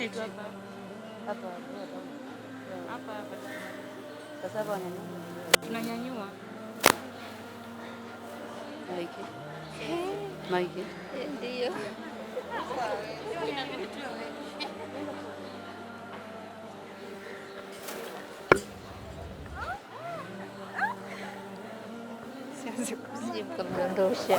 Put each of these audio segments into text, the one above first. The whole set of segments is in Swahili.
nyingine tu hapa. Hapa Hapa hapa. Sasa hapa tunanyanyua. Maiki. Ndio. Sije mkamdondosha.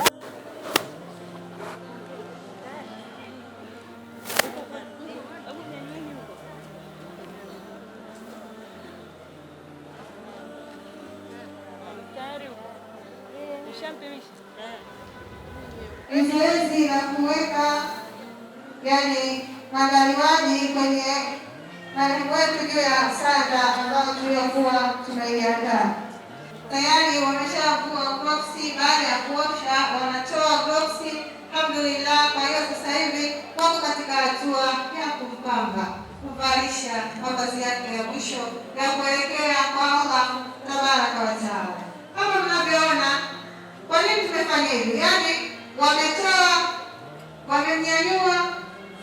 Zoezi la kuweka maandaliwaji kwenye karibu wetu juu ya sanda ambayo tuliokuwa tumeiandaa. Tayari wameshavua gloves. Baada ya kuosha wanatoa gloves. Alhamdulillah. Kwa hiyo sasa hivi wako katika hatua ya kumpamba, kuvalisha mavazi yake ya mwisho ya kuelekea kwa Allah tabaraka wa taala. Kama mnavyoona, kwa nini tumefanya hivi? Wametoa, wamemnyanyua,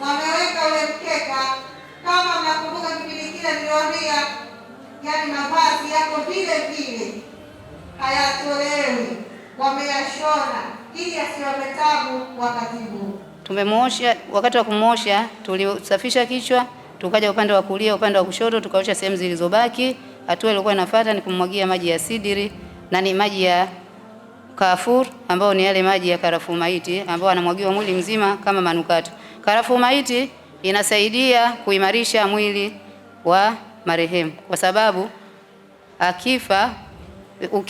wameweka ule mkeka. Kama mnakumbuka kipindi kile niliwaambia, mavazi yako vile vile hayatolewi, wameyashona ili asiwape tabu wakati huu. Tumemuosha, wakati wa kumosha tulisafisha kichwa, tukaja upande wa kulia, upande wa kushoto tukaosha sehemu zilizobaki. Hatua iliyokuwa inafuata ni kumwagia maji ya sidiri na ni maji ya kafur, ambao ni yale maji ya karafuu maiti ambao anamwagiwa mwili mzima kama manukato. Karafuu maiti inasaidia kuimarisha mwili wa marehemu, kwa sababu akifa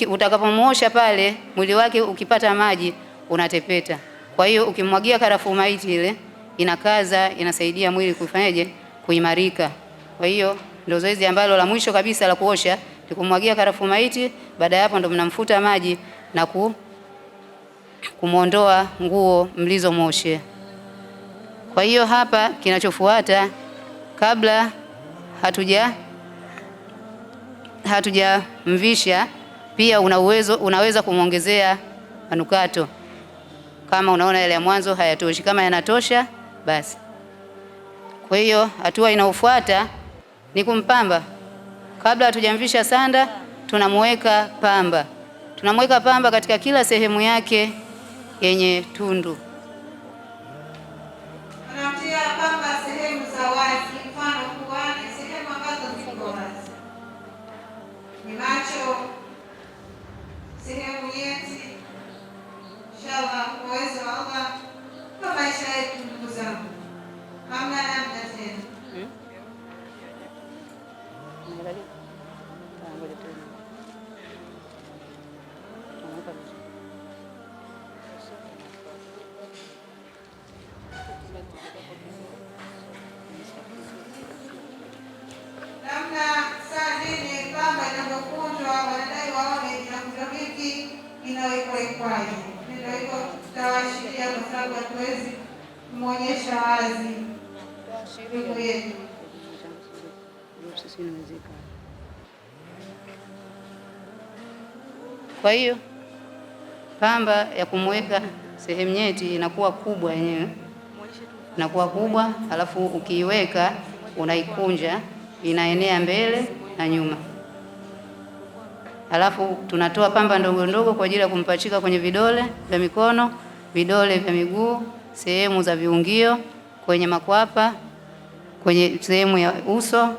utakapomuosha pale mwili wake ukipata maji unatepeta. Kwa hiyo ukimwagia karafuu maiti ile inakaza, inasaidia mwili kufanyaje, kuimarika. Kwa hiyo ndio zoezi ambalo la mwisho kabisa la kuosha ni kumwagia karafuu maiti. Baada ya hapo ndo mnamfuta maji na kumuondoa nguo mlizomoshe. Kwa hiyo hapa kinachofuata, kabla hatujamvisha, pia unaweza kumwongezea manukato. Kama unaona yale ya mwanzo hayatoshi, kama yanatosha basi. Kwa hiyo hatua inayofuata ni kumpamba. Kabla hatujamvisha sanda, tunamweka pamba. Tunamweka pamba katika kila sehemu yake yenye tundu. Tunatia pamba sehemu za wazi, mfano puani, sehemu ambazo ziko wazi, ni macho, sehemu nyeti. Inshallah, kwa uwezo wa Allah, kwa maisha yetu ndugu zangu, hamna namna tena. Namna saa zile pamba inapokunjwa, wanadai waone inakunjwa vipi, inawekwa ikwaje. Ndio hivyo tutawashiria, kwa sababu hatuwezi kumwonyesha wazi ndugu yetu. Kwa hiyo pamba ya kumweka sehemu nyeti inakuwa kubwa, yenyewe inakuwa kubwa, alafu ukiiweka unaikunja, inaenea mbele na nyuma. Alafu tunatoa pamba ndogo ndogo kwa ajili ya kumpachika kwenye vidole vya mikono, vidole vya miguu, sehemu za viungio, kwenye makwapa, kwenye sehemu ya uso.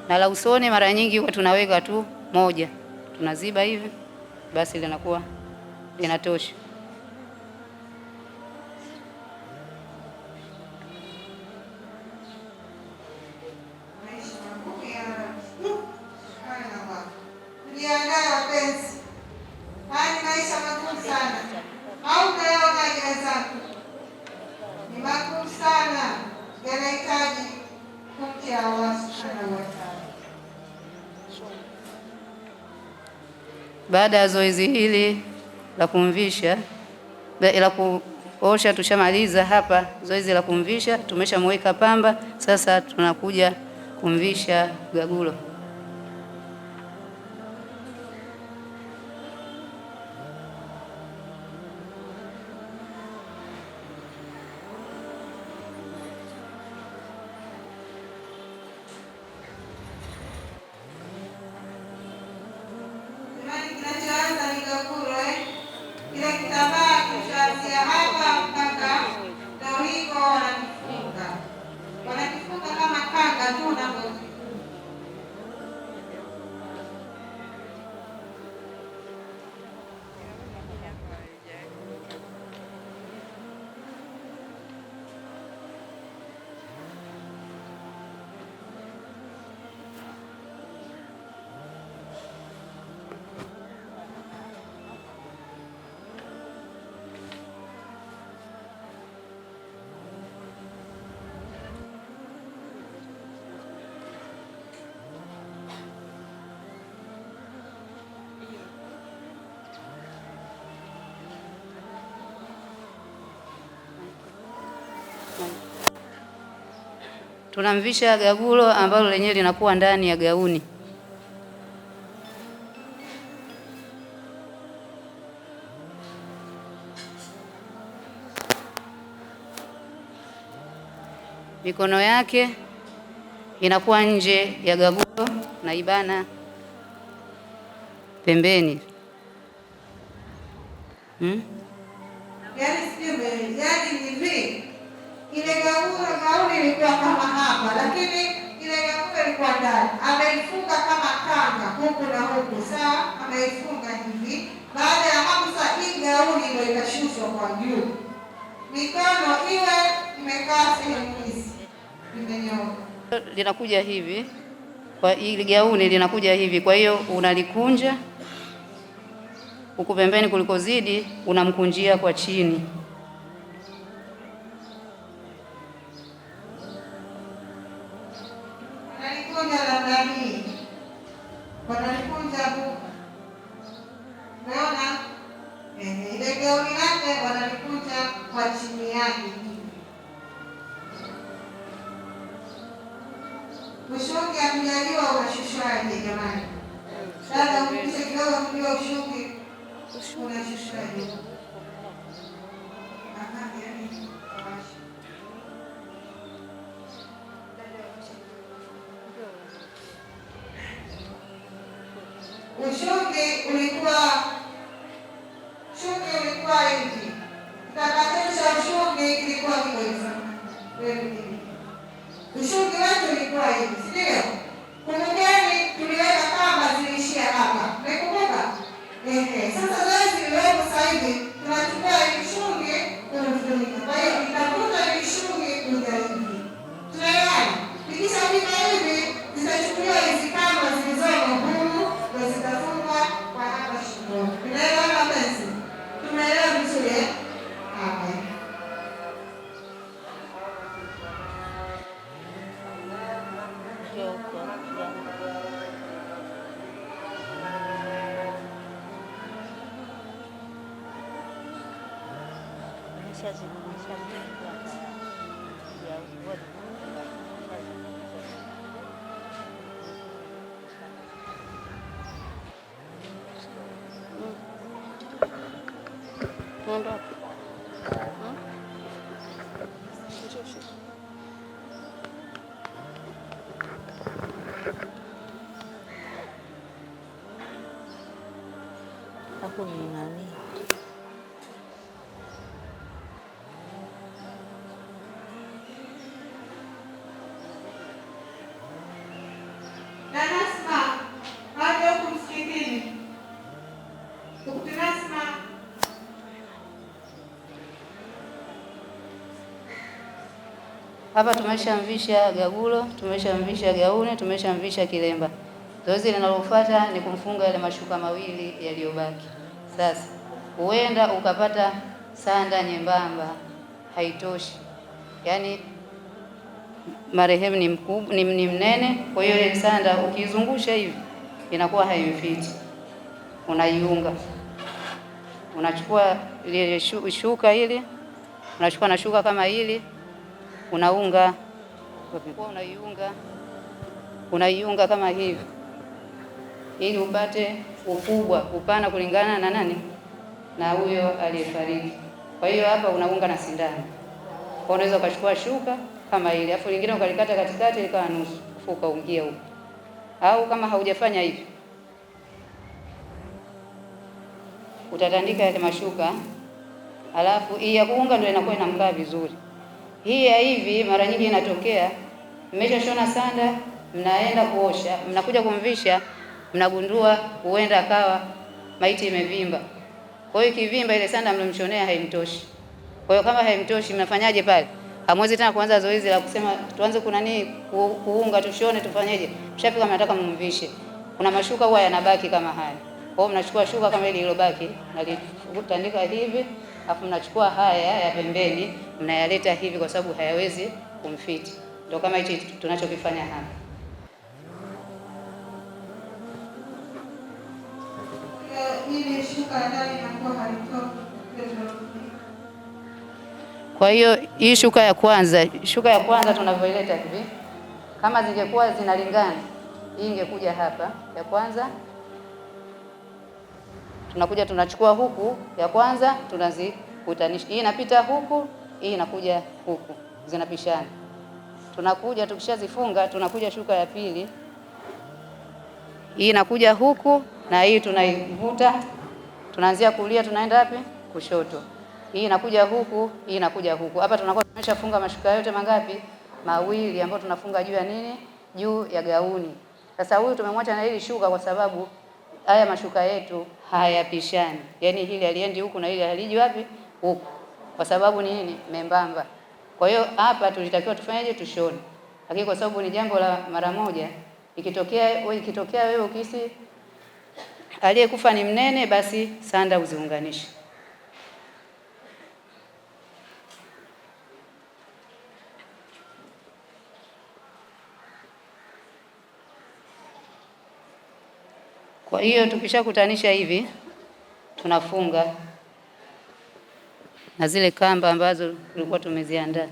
Na la usoni mara nyingi huwa tunaweka tu moja, tunaziba hivi, basi linakuwa linatosha. Tujiandae wapenzi, haya ni maisha magumu sana, au unayaona ajira zako ni magumu sana, yanahitaji kumcha Allah subhanahu wa ta'ala. Baada ya zoezi hili la kumvisha, la kuosha, tushamaliza hapa zoezi la kumvisha, tumeshamweka pamba. Sasa tunakuja kumvisha gagulo. tunamvisha gagulo ambalo lenyewe linakuwa ndani ya gauni. Mikono yake inakuwa nje ya gagulo na ibana pembeni. Yaani hivi ile gauni ilikuwa kama hapa, lakini ile gauni ilikuwa ndani, ameifunga kama kanga huku na huku, sawa, ameifunga hivi. Baada ya hapo sasa hii gauni ndio ikashushwa kwa juu, mikono iwe imekaa sehemu hizi, imenyooka, linakuja hivi. Kwa hili gauni linakuja hivi, kwa hiyo unalikunja huku pembeni, kulikozidi unamkunjia kwa chini. Wanalikunja namna hii, wanalikunja huku, unaona ile gauni lake wanalikunja kwa chini yake. Ushungi akijaliwa unashushwaje jamani? Dada ukisha kidogo kujua ushungi unashushwaje? Ushungi ulikuwa hivi, kitakatisha ushungi kilikuwa kiko hivi. Ushungi wetu ulikuwa hivi, si ndio? Kumbukeni tuliweka kamba ziliishia hapa. Umekumbuka? Sasa zoezi lililopo sasa hivi tunachukua ile shungi kufunika. Kwa hiyo itakuta ile shungi kuja hivi. Tunaelewana? Ikishafika hivi zitachukuliwa hizi kamba zilizomo humu na zitafungwa kwa hapa shingoni. Tunaelewana basi? Tumeelewa vizuri eh? Hapa. Hapo ni nani? Nasma, haja huku msikitini. Nasma. Hapa tumeshamvisha gagulo, tumeshamvisha gauni, tumeshamvisha kilemba. Zoezi linalofuata ni kumfunga yale mashuka mawili yaliyobaki. Sasa huenda ukapata sanda nyembamba haitoshi, yaani marehemu ni mnene, kwa hiyo ile sanda ukizungusha hivi inakuwa haimfiti. Unaiunga, unachukua ile shuka ile, unachukua na shuka kama hili, unaiunga kama hivi, ili upate ukubwa upana kulingana na nani, na huyo aliyefariki. Kwa hiyo hapa unaunga na sindano. Kwa unaweza ukachukua shuka kama ile, afu lingine ukalikata katikati ikawa nusu, afu ukaungia huko. Au kama haujafanya hivi, utatandika yale mashuka, alafu hii ya kuunga ndio inakuwa inamkaa vizuri. Hii ya hivi mara nyingi inatokea mmeshashona sanda, mnaenda kuosha, mnakuja kumvisha, mnagundua huenda akawa maiti imevimba. Kwa hiyo ikivimba ile sanda mlomshonea haimtoshi. Kwa hiyo kama haimtoshi mnafanyaje pale? Hamwezi tena kuanza zoezi la kusema tuanze kuna nini kuunga tushone tufanyeje? Mshafika mnataka mumvishe. Kuna mashuka huwa yanabaki kama haya. Kwa hiyo mnachukua shuka kama ile iliyobaki, mnalitandika hivi, afu mnachukua haya ya pembeni, mnayaleta hivi kwa sababu hayawezi kumfiti. Ndio kama hichi tunachokifanya hapa. Ile shuka ndani inakuwa halitoki. Kwa hiyo hii shuka ya kwanza tunavyoileta hivi, Kama zingekuwa zinalingana, hii ingekuja hapa ya kwanza, tunakuja tunachukua huku ya kwanza tunazikutanisha. Hii inapita huku, hii inakuja huku, zinapishana. Tunakuja tukishazifunga, tunakuja shuka ya pili, hii inakuja huku na hii tunaivuta, tunaanzia kulia tunaenda wapi? Kushoto. Hii inakuja huku, hii inakuja huku. Hapa tunakuwa tumeshafunga mashuka yote mangapi? Mawili, ambayo tunafunga juu ya nini? Juu ya gauni. Sasa huyu tumemwacha na hili shuka kwa sababu haya mashuka yetu hayapishani. Yaani hili aliendi huku na hili haliji wapi? Huku. Kwa sababu ni nini? Membamba. Kwa hiyo hapa tulitakiwa tufanyeje? Tushone. Lakini kwa sababu ni jambo la mara moja, ikitokea wewe ukisi aliyekufa ni mnene, basi sanda uziunganishe. Kwa hiyo tukishakutanisha hivi, tunafunga na zile kamba ambazo tulikuwa tumeziandaa.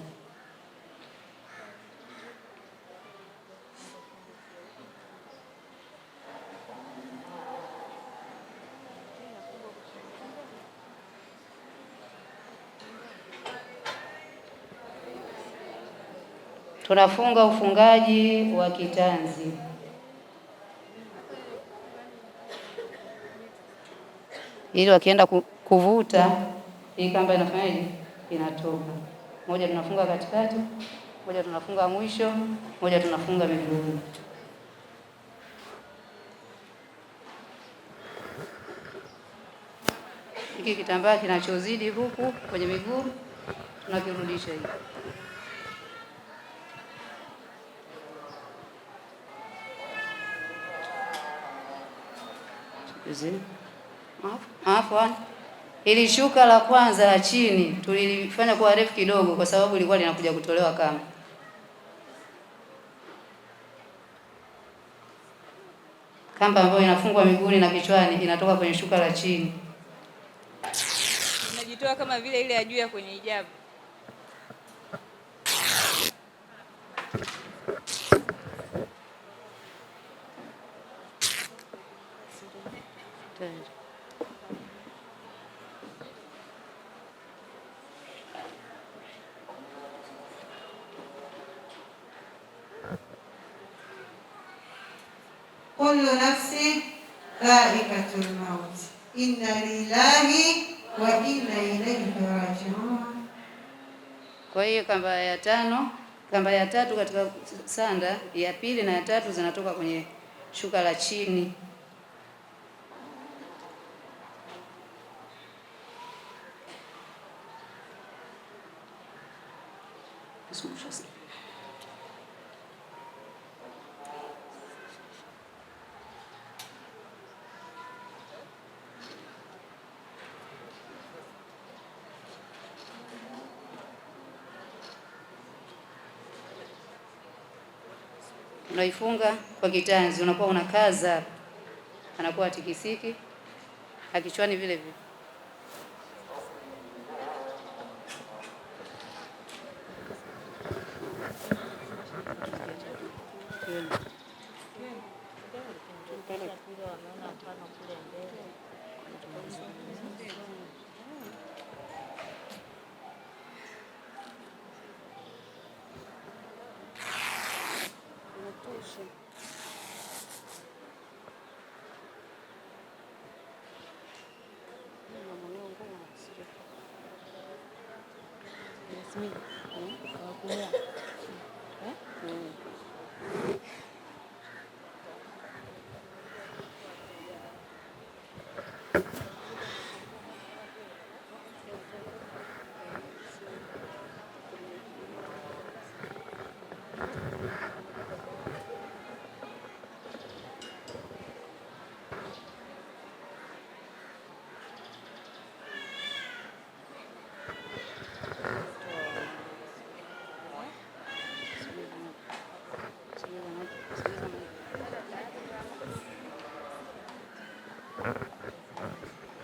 Tunafunga ufungaji wa kitanzi. Ili wakienda kuvuta hii kamba inafanyaje? Inatoka. Moja tunafunga katikati, moja tunafunga mwisho, moja tunafunga miguuni. Hiki kitambaa kinachozidi huku kwenye miguu tunakirudisha hivi. Ili shuka la kwanza la chini tulilifanya kwa refu kidogo kwa sababu ilikuwa linakuja kutolewa kama. Kamba ambayo inafungwa miguuni na kichwani inatoka kwenye shuka la chini. Inajitoa kama vile ile ya juu ya kwenye hijabu. Kullu nafsin dha'iqatul maut. Inna lillahi wa inna ilayhi raji'un. Kwa hiyo kamba ya tatu katika sanda ya pili na ya tatu zinatoka kwenye shuka la chini. Unaifunga kwa kitanzi, unakuwa unakaza, anakuwa tikisiki, akichwani vile vile.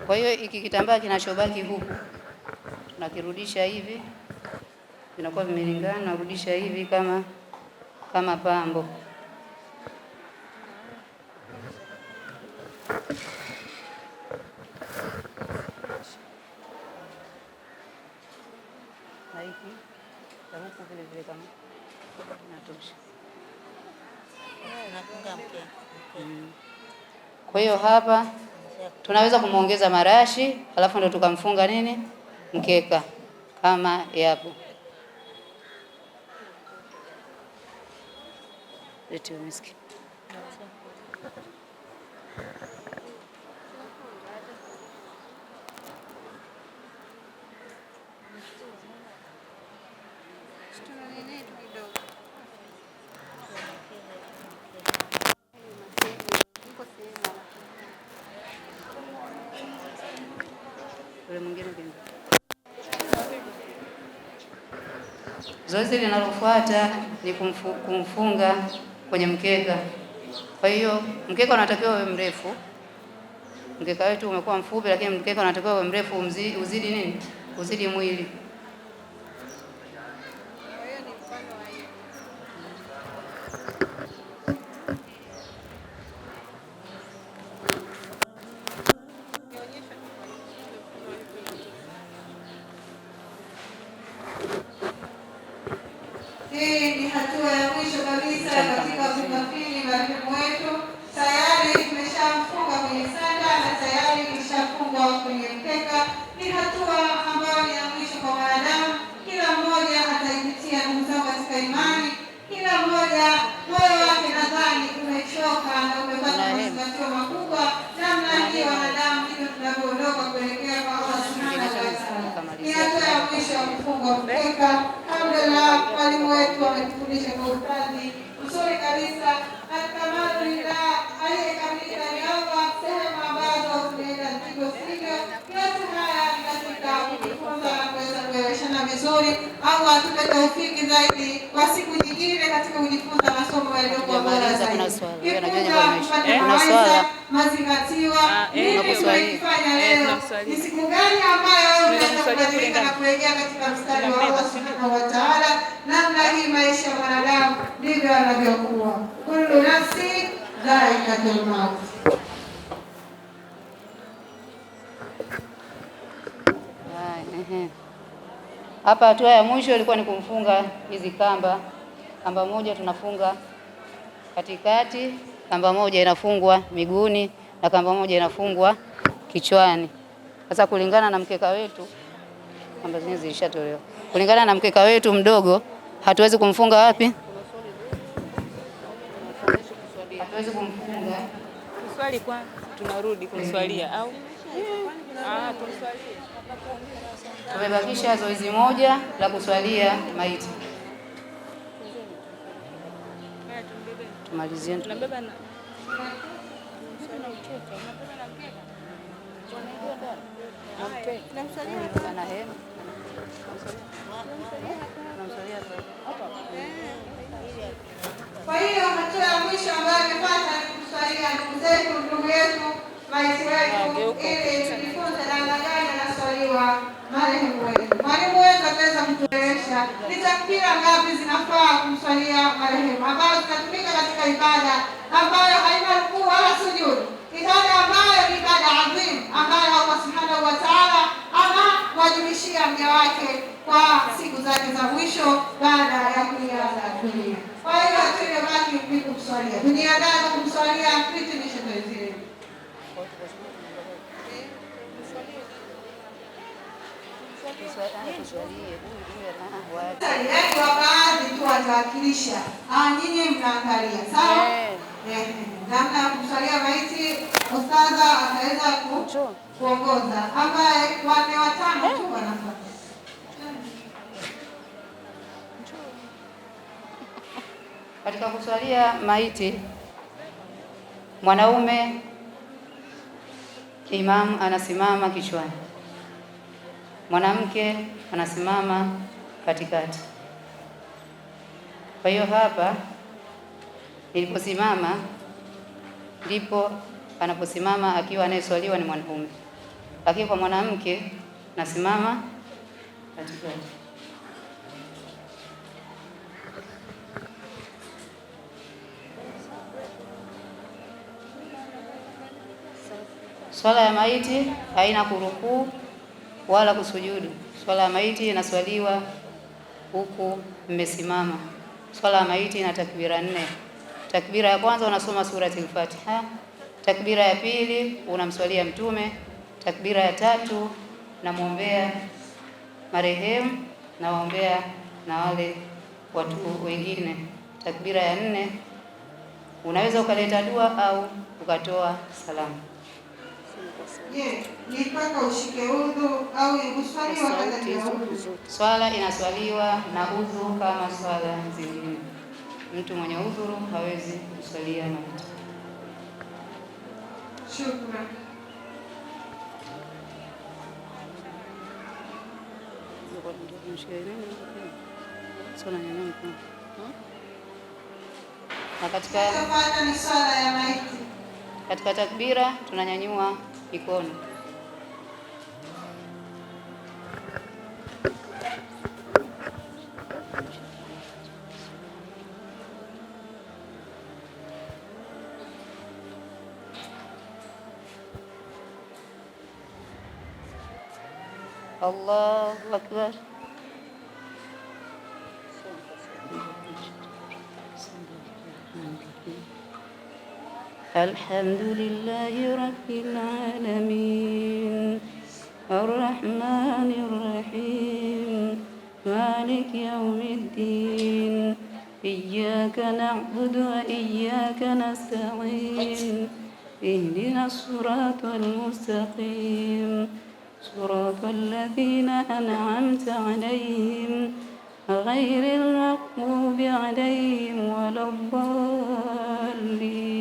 Kwa hiyo hiki kitambaa kinachobaki huku tunakirudisha hivi, vinakuwa vimelingana, narudisha hivi kama kama pambo. Na hiki huku vile vile kama inatosha. Kwa hiyo hapa tunaweza kumuongeza marashi, alafu ndo tukamfunga nini mkeka kama yapo. Leti miski. Zoezi linalofuata ni kumfunga kwenye mkeka. Kwa hiyo mkeka unatakiwa uwe mrefu. Mkeka wetu umekuwa mfupi, lakini mkeka unatakiwa uwe mrefu, uzidi nini? Uzidi mwili. Hii ni hatua ya mwisho kabisa katika kumkafini marehemu wetu. Tayari tumeshamfunga kwenye sanda na tayari tumeshafungwa kwenye mkeka. Ni hatua ambayo ni ya mwisho kwa wanadamu. Kila mmoja ataipitia, ndugu zangu katika imani. Kila mmoja moyo wake nadhani umechoka na umepata mazingatio makubwa. Namna hii wanadamu ndivyo tunavyoondoka kuelekea kwa Allah subhanahu wa ta'ala. Ni hatua ya mwisho ya kufunga mkeka. Alhamdulillah, mwalimu wetu ametufundisha kwa ustadi mzuri kabisa. Alhamdulillah, aliyekamilika ni Allah. Sehemu ambazo tunaenda ndivyo sivyo. Yote haya ni katika kujifunza na kuweza kueleweshana vizuri. Allah atupe taufiki zaidi kwa siku nyingine katika kujifunza masomo yaliyokuwa bora zaidi. Kuna swala mazingatiwa. Nini tunakifanya leo? Ni siku gani ambayo unaweza na kurejea katika mstari wa Allah subhanahu wa ta'ala? Namna hii maisha ya mwanadamu ndivyo yanavyokuwa. Kullu nafsi dha'iqatul maut. Hapa hatua ya mwisho ilikuwa ni kumfunga hizi kamba. Kamba moja tunafunga katikati, kamba moja inafungwa miguuni na kamba moja inafungwa kichwani. Sasa kulingana na mkeka wetu, kamba zenyewe zilishatolewa. Kulingana na mkeka wetu mdogo, hatuwezi kumfunga wapi? Hatuwezi kumfunga. Kuswali kwanza tunarudi kumswalia au? Tumswalie. Tumebakisha zoezi moja la kuswalia maiti. Tumalizie. Tunabeba na Kwa hiyo hatua ya mwisho ambayo imepata ni kuswalia ndugu zetu, ndugu yetu, maiti wetu, ili tujifunze namna gani anaswaliwa marehemu wetu. Mwalimu wetu ataweza kutuelewesha ni takbira ngapi zinafaa kumswalia marehemu, ambayo zinatumika katika ibada ambayo haina rukuu wala sujudu, ibada ambayo ni ibada adhim, ambayo Allah subhanahu wa ta'ala anamwajibishia mja wake kwa siku zake za mwisho baada ya kuiaga dunia. Kwa hiyo hatuyabaki ni kumswalia, tujiandae kwa kumswalia, tuhitimishe zoezi hili. Yaani wa baadhi tu watawakilisha, nyinyi mnaangalia, sawa? Namna ya kumswalia maiti, ustadha ataweza kuongoza, ambaye 4 5 tu wanafanya. Katika kuswalia maiti, mwanaume imam anasimama kichwani, mwanamke anasimama katikati. Kwa hiyo hapa niliposimama ndipo anaposimama akiwa anayeswaliwa ni mwanaume, lakini kwa mwanamke nasimama katikati. Swala ya maiti haina kurukuu wala kusujudu. Swala ya maiti inaswaliwa huku mmesimama. Swala ya maiti ina takbira 4. Takbira ya kwanza unasoma surati al-Fatiha. Takbira ya pili unamswalia Mtume. Takbira ya tatu namwombea marehemu na waombea na wale watu wengine. Takbira ya 4 unaweza ukaleta dua au ukatoa salamu. Je, ni mpaka ushike udhu au uswali wakati wa udhu? Swala inaswaliwa na udhu kama swala zingine. Mtu mwenye udhuru hawezi kuswalia maiti. Shukran. Na Tafadhali ni swala ya maiti. katika takbira tunanyanyua mikono. Allahu Akbar. Alhamdulillahi Rabbil Alamin Ar-Rahmanir Rahim Maliki Yawmiddin Iyyaka na'budu wa iyyaka nasta'in Ihdinas siratal mustaqim Siratal ladzina an'amta 'alaihim ghairil maghdubi 'alaihim waladdallin.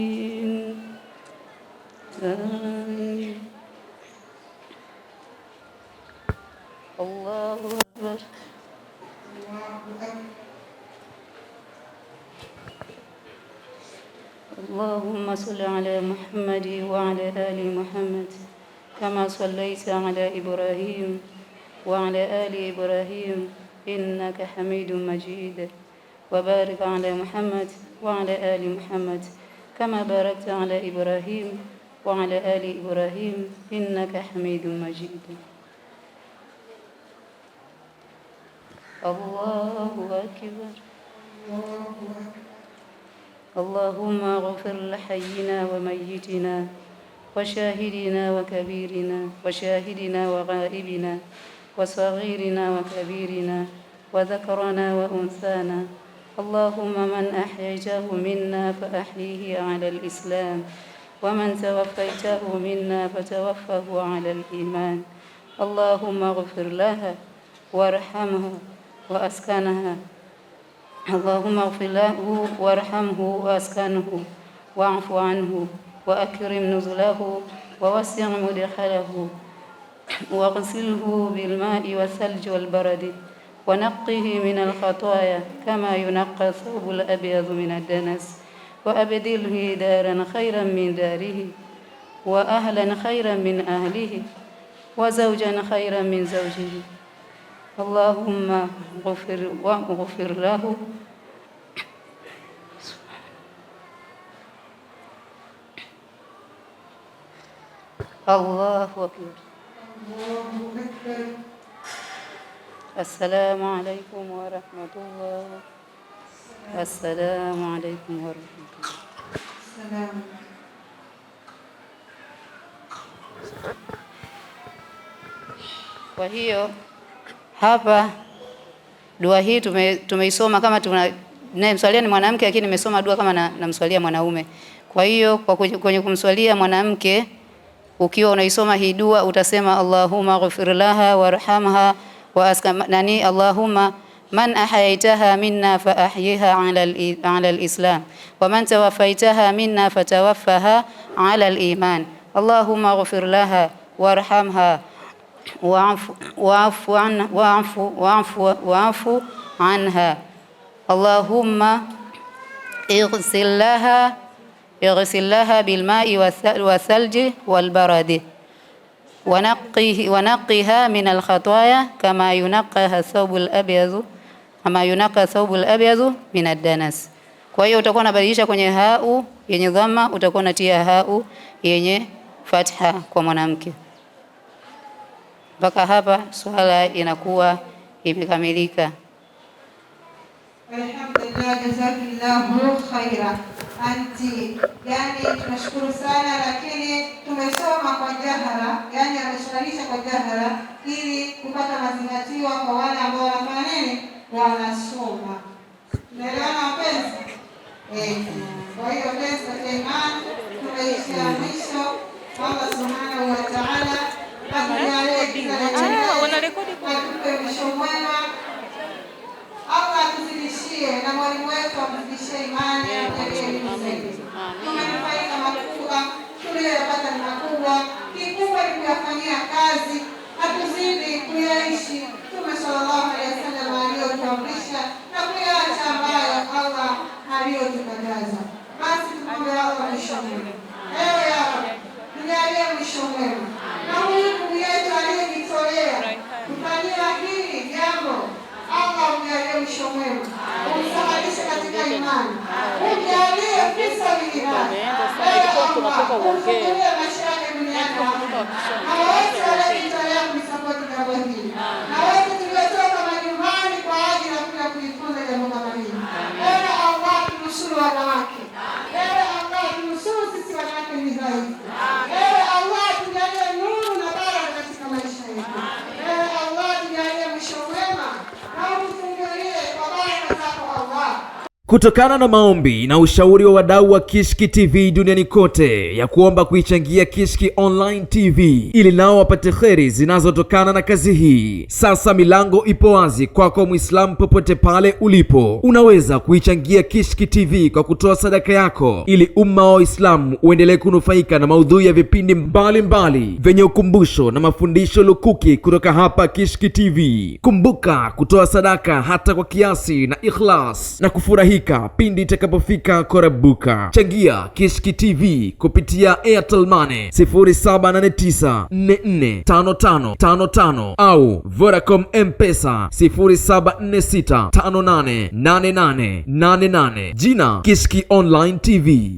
Allahu Akbar. Allahumma salli ala Muhammad wa ala ali Muhammad kama sallaita ala Ibrahim wa ala ali Ibrahim innaka Hamidum Majid wa barik ala Muhammad wa ala ali Muhammad kama barakta ala Ibrahim wa ala ali Ibrahim innaka Hamidum Majid. Allahu Akbar. اللهم اغفر لحينا وميتنا وشاهدنا وكبيرنا وشاهدنا وغائبنا وصغيرنا وكبيرنا وذكرنا وأنثانا. اللهم من أحييته منا فأحيه على الإسلام ومن توفيته منا فتوفه على الإيمان. اللهم اغفر لها وارحمها وأسكنها. اللهم اغفر له وارحمه واسكنه واعف عنه واكرم نزله ووسع مدخله واغسله بالماء والثلج والبرد ونقه من الخطايا كما ينقى الثوب الابيض من الدنس وابدله دارا خيرا من داره واهلا خيرا من اهله وزوجا خيرا من زوجه. اللهم اغفر له الله أكبر. السلام عليكم ورحمة الله. السلام عليكم ورحمة الله. Kwa hiyo hapa dua hii tumeisoma kama tunamswalia ni mwanamke, lakini nimesoma dua kama namswalia mwanaume. Kwa hiyo kwenye kumswalia mwanamke ukiwa unaisoma hii dua utasema Allahumma ghfir laha warhamha wa askanani Allahumma man ahyaytaha minna fa ahyiha ala al-islam wa man tawaffaytaha minna fatawaffaha ala al-iman. Allahumma ghfir laha warhamha wa'fu anha. Allahumma ighsil laha bil ma'i والثلج والبرد ونقها من الخطايا كما ينقى الثوب الأبيض من الدنس. Kwa hiyo utakuwa unabadilisha kwenye hau yenye dhamma utakuwa unatia hau yenye Fatiha kwa mwanamke. Mpaka hapa swala inakuwa imekamilika. Alhamdulillah, jazakillahu khaira. Anti, yani tunashukuru sana, lakini tumesoma kwa jahara, yani ameshalisha kwa jahara ili kupata mazingatio kwa wale ambao wanafanya nini, wanasoma. Tunaelewana wapenzi? Kwa hiyo penzi katika imani tumeishia mwisho. Allah subhanahu wa ta'ala atujalie kila atupe mwisho mwema. Allah atuzidishie na mwalimu wetu amzidishie imani, atujalie elimu zaidi. Tumenufaika makubwa, tuliyopata ni makubwa. Kikubwa ni kuyafanyia kazi, hatuzidi kuyaishi Mtume sallallahu alaihi wasallam aliyotuamrisha na kuyaacha ambayo Allah aliyotukataza. Basi tumwombe Allah mwisho mwema. Ewe ya Rabbi, tujalie mwisho mwema. Na huyu ndugu yetu aliyejitolea kufanyia hili jambo, Allah umjalie mwisho mwema, umsahalishe katika imani, umjalie fisa vilibali. Ewe Allah, umfungulie maisha yake duniani hapa. Na wote waliojitolea kulisapoti jambo hili, na wote tuliotoka majumbani kwa ajili ya kuja kujifunza jambo kama hili. Ewe Allah, tunusuru wanawake. Ewe Allah, tunusuru sisi wanawake ni zaidi. Ewe Allah, tujalie nuru na baraka katika maisha yetu. Ewe Allah, tujalie mwisho mwema na utufungulie kwa baraka zako Allah. Kutokana na maombi na ushauri wa wadau wa Kishki TV duniani kote ya kuomba kuichangia Kishki Online TV ili nao wapate kheri zinazotokana na kazi hii, sasa milango ipo wazi kwako Muislamu popote pale ulipo. Unaweza kuichangia Kishki TV kwa kutoa sadaka yako ili umma wa Uislamu uendelee kunufaika na maudhui ya vipindi mbalimbali vyenye ukumbusho na mafundisho lukuki kutoka hapa Kishki TV. Kumbuka kutoa sadaka hata kwa kiasi na ikhlas na kufurahi pindi itakapofika korabuka. Changia Kishki TV kupitia Airtel Money 0789445555 au Vodacom M-Pesa 0746588888. Jina Kishki Online TV.